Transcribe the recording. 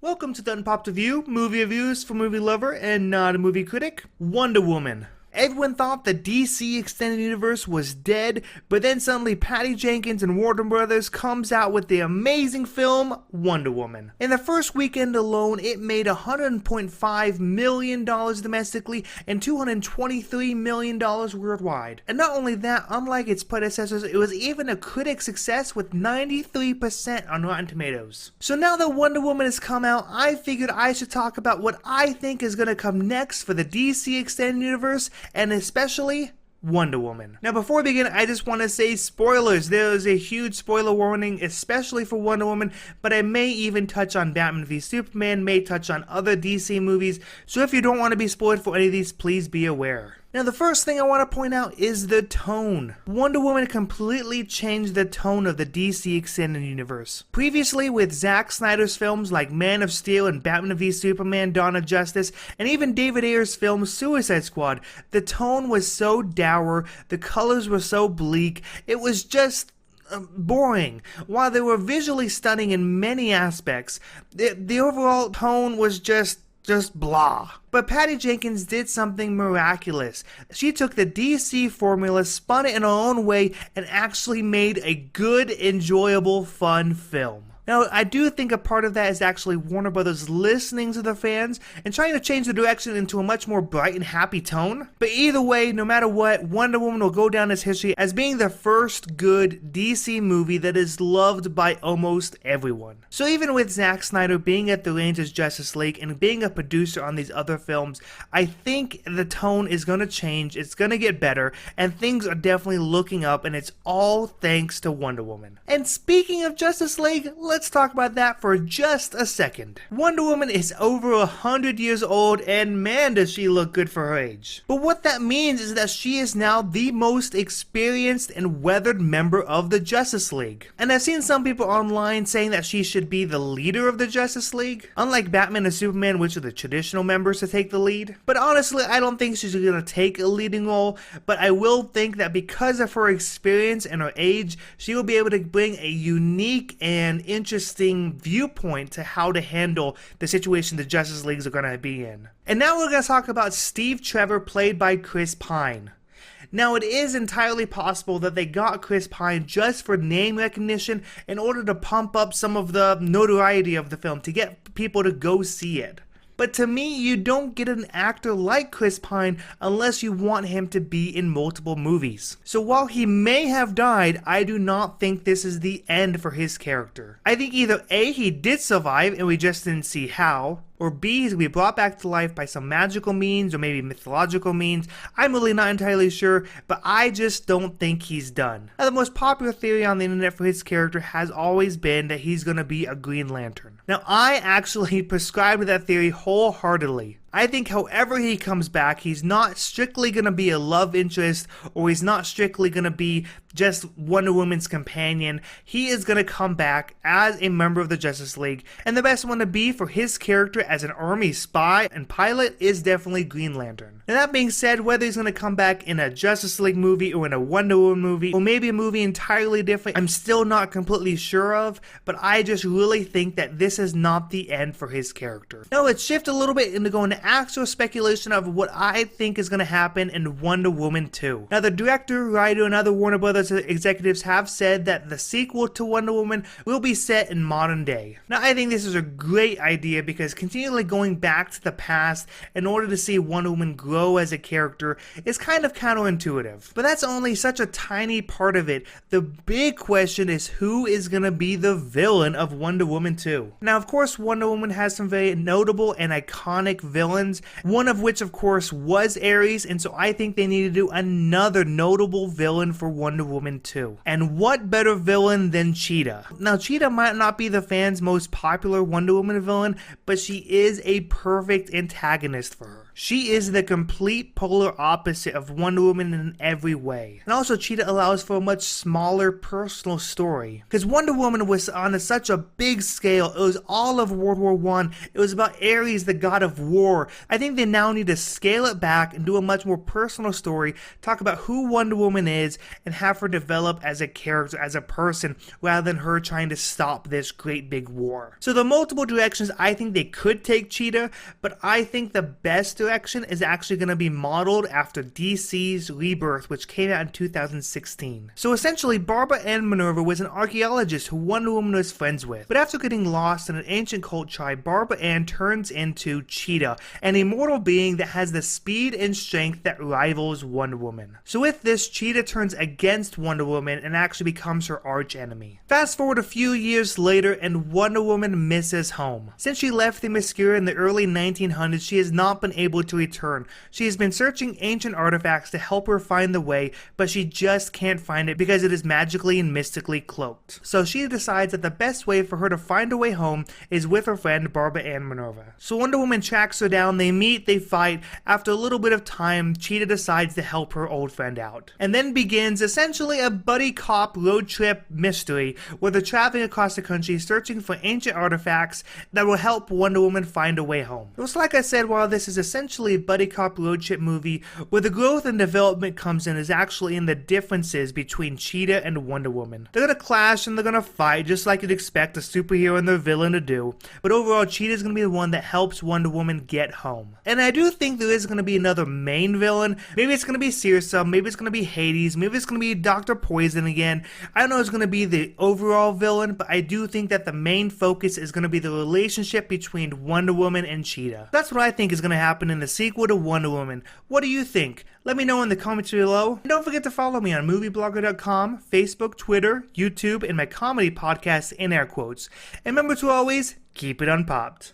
Welcome to the Unpopped Review, movie reviews for movie lover and not a movie critic. Wonder Woman. Everyone thought the DC Extended Universe was dead, but then suddenly Patty Jenkins and Warner Brothers comes out with the amazing film Wonder Woman. In the first weekend alone, it made $100.5 million domestically and $223 million worldwide. And not only that, unlike its predecessors, it was even a critic success with 93% on Rotten Tomatoes. So now that Wonder Woman has come out, I figured I should talk about what I think is going to come next for the DC Extended Universe, and especially Wonder Woman. Now before we begin, I just want to say spoilers. There is a huge spoiler warning, especially for Wonder Woman, but I may even touch on Batman v Superman, may touch on other DC movies, so if you don't want to be spoiled for any of these, please be aware. Now the first thing I want to point out is the tone. Wonder Woman completely changed the tone of the DC Extended Universe. Previously, with Zack Snyder's films like Man of Steel and Batman v Superman, Dawn of Justice, and even David Ayer's film Suicide Squad, the tone was so dour, the colors were so bleak, it was just boring. While they were visually stunning in many aspects, the overall tone was just blah. But Patty Jenkins did something miraculous. She took the DC formula, spun it in her own way, and actually made a good, enjoyable, fun film. Now, I do think a part of that is actually Warner Brothers listening to the fans and trying to change the direction into a much more bright and happy tone. But either way, no matter what, Wonder Woman will go down as history as being the first good DC movie that is loved by almost everyone. So even with Zack Snyder being at the reins as Justice League and being a producer on these other films, I think the tone is going to change, it's going to get better, and things are definitely looking up, and it's all thanks to Wonder Woman. And speaking of Justice League, let's talk about that for just a second. Wonder Woman is over 100 years old, and man does she look good for her age. But what that means is that she is now the most experienced and weathered member of the Justice League. And I've seen some people online saying that she should be the leader of the Justice League, unlike Batman and Superman, which are the traditional members to take the lead. But honestly, I don't think she's going to take a leading role, but I will think that because of her experience and her age, she will be able to bring a unique and interesting viewpoint to how to handle the situation the Justice Leagues are going to be in. And now we're going to talk about Steve Trevor, played by Chris Pine. Now, it is entirely possible that they got Chris Pine just for name recognition in order to pump up some of the notoriety of the film, to get people to go see it. But to me, you don't get an actor like Chris Pine unless you want him to be in multiple movies. So while he may have died, I do not think this is the end for his character. I think either A, he did survive and we just didn't see how, or B, he's going to be brought back to life by some magical means or maybe mythological means. I'm really not entirely sure, but I just don't think he's done. Now, the most popular theory on the internet for his character has always been that he's going to be a Green Lantern. Now, I actually prescribe to that theory wholeheartedly. I think however he comes back, he's not strictly going to be a love interest, or he's not strictly going to be just Wonder Woman's companion. He is going to come back as a member of the Justice League, and the best one to be for his character as an army spy and pilot is definitely Green Lantern. Now that being said, whether he's going to come back in a Justice League movie or in a Wonder Woman movie, or maybe a movie entirely different, I'm still not completely sure of, but I just really think that this is not the end for his character. Now let's shift a little bit into going to actual speculation of what I think is going to happen in Wonder Woman 2. Now the director, writer, and other Warner Brothers executives have said that the sequel to Wonder Woman will be set in modern day. Now I think this is a great idea because continually going back to the past in order to see Wonder Woman grow as a character is kind of counterintuitive. But that's only such a tiny part of it. The big question is who is going to be the villain of Wonder Woman 2. Now of course Wonder Woman has some very notable and iconic villains, one of which of course was Ares, and so I think they need to do another notable villain for Wonder Woman 2. And what better villain than Cheetah? Now Cheetah might not be the fans' most popular Wonder Woman villain, but she is a perfect antagonist for her. She is the complete polar opposite of Wonder Woman in every way. And also Cheetah allows for a much smaller personal story. Because Wonder Woman was on such a big scale. It was all of World War I. It was about Ares, the god of war. I think they now need to scale it back and do a much more personal story, talk about who Wonder Woman is, and have her develop as a character, as a person, rather than her trying to stop this great big war. So the multiple directions I think they could take Cheetah, but I think the best direction is actually going to be modeled after DC's Rebirth, which came out in 2016. So essentially, Barbara Ann Minerva was an archaeologist who Wonder Woman was friends with, but after getting lost in an ancient cult tribe, Barbara Ann turns into Cheetah, an immortal being that has the speed and strength that rivals Wonder Woman. So with this, Cheetah turns against Wonder Woman and actually becomes her arch enemy. Fast forward a few years later and Wonder Woman misses home. Since she left the Themyscira in the early 1900s, she has not been able to return. She has been searching ancient artifacts to help her find the way, but she just can't find it because it is magically and mystically cloaked. So she decides that the best way for her to find a way home is with her friend Barbara Ann Minerva. So Wonder Woman tracks her down, they meet, they fight. After a little bit of time, Cheetah decides to help her old friend out. And then begins essentially a buddy cop road trip mystery where they're traveling across the country searching for ancient artifacts that will help Wonder Woman find a way home. So like I said, while this is essentially a buddy cop road trip movie, where the growth and development comes in is actually in the differences between Cheetah and Wonder Woman. They're gonna clash and they're gonna fight just like you'd expect a superhero and their villain to do, but overall Cheetah's gonna be the one that helps Wonder Woman get home. And I do think there is gonna be another main villain. Maybe it's gonna be Circe, maybe it's gonna be Hades, maybe it's gonna be Dr. Poison again. I don't know if it's gonna be the overall villain, but I do think that the main focus is gonna be the relationship between Wonder Woman and Cheetah. That's what I think is gonna happen in the sequel to Wonder Woman. What do you think? Let me know in the comments below. And don't forget to follow me on movieblogger.com, Facebook, Twitter, YouTube, and my comedy podcast in air quotes. And remember to always keep it unpopped.